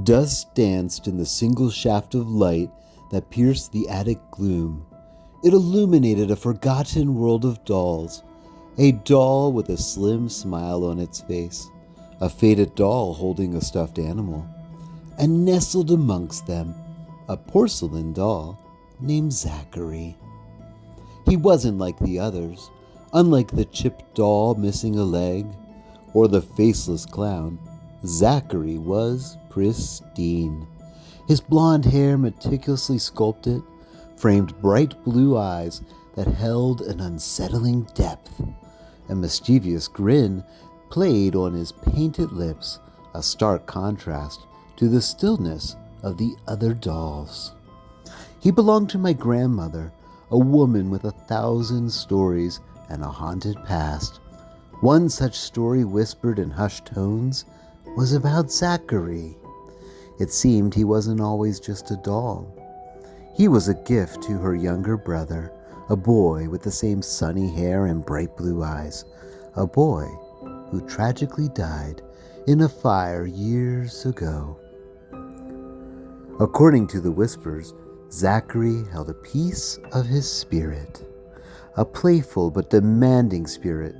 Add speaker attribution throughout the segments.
Speaker 1: Dust danced in the single shaft of light that pierced the attic gloom. It illuminated a forgotten world of dolls, a doll with a slim smile on its face, a faded doll holding a stuffed animal, and nestled amongst them, a porcelain doll named Zachary. He wasn't like the others, unlike the chipped doll missing a leg, or the faceless clown. Zachary was pristine. His blonde hair, meticulously sculpted, framed bright blue eyes that held an unsettling depth. A mischievous grin played on his painted lips, a stark contrast to the stillness of the other dolls. He belonged to my grandmother, a woman with 1,000 stories and a haunted past. One such story, whispered in hushed tones, was about Zachary. It seemed he wasn't always just a doll. He was a gift to her younger brother, a boy with the same sunny hair and bright blue eyes, a boy who tragically died in a fire years ago. According to the whispers, Zachary held a piece of his spirit, a playful but demanding spirit.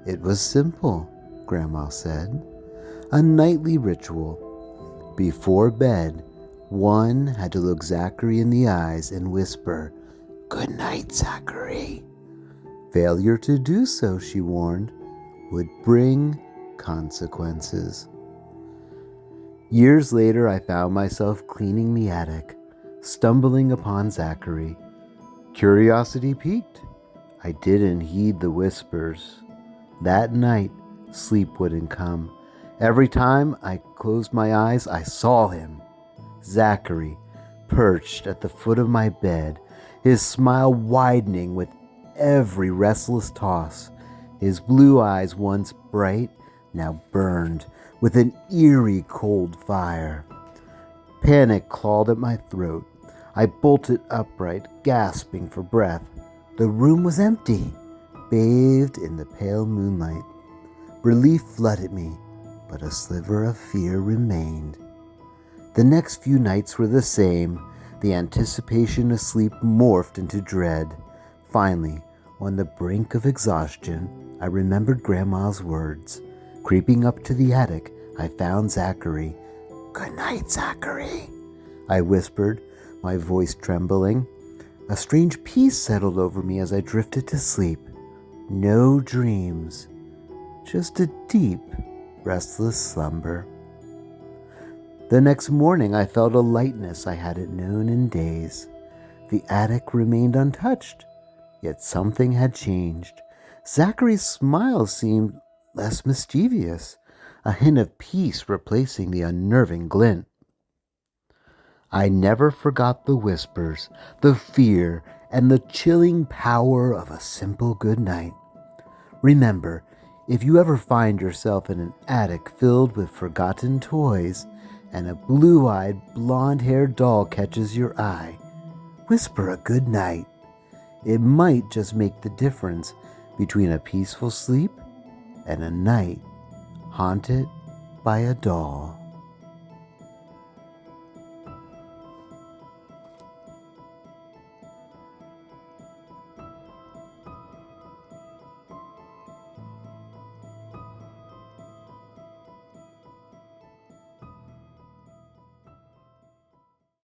Speaker 1: It was simple, Grandma said. A nightly ritual. Before bed, one had to look Zachary in the eyes and whisper, "Good night, Zachary." Failure to do so, she warned, would bring consequences. Years later, I found myself cleaning the attic, stumbling upon Zachary. Curiosity piqued. I didn't heed the whispers. That night, sleep wouldn't come. Every time I closed my eyes, I saw him. Zachary, perched at the foot of my bed, his smile widening with every restless toss. His blue eyes, once bright, now burned with an eerie cold fire. Panic clawed at my throat. I bolted upright, gasping for breath. The room was empty, bathed in the pale moonlight. Relief flooded me, but a sliver of fear remained. The next few nights were the same. The anticipation of sleep morphed into dread. Finally, on the brink of exhaustion, I remembered Grandma's words. Creeping up to the attic, I found Zachary. "Good night, Zachary," I whispered, my voice trembling. A strange peace settled over me as I drifted to sleep. No dreams, just a deep, restless slumber. The next morning, I felt a lightness I hadn't known in days. The attic remained untouched, yet something had changed. Zachary's smile seemed less mischievous, a hint of peace replacing the unnerving glint. I never forgot the whispers, the fear, and the chilling power of a simple good night. Remember, if you ever find yourself in an attic filled with forgotten toys and a blue-eyed, blonde-haired doll catches your eye, whisper a good night. It might just make the difference between a peaceful sleep and a night haunted by a doll.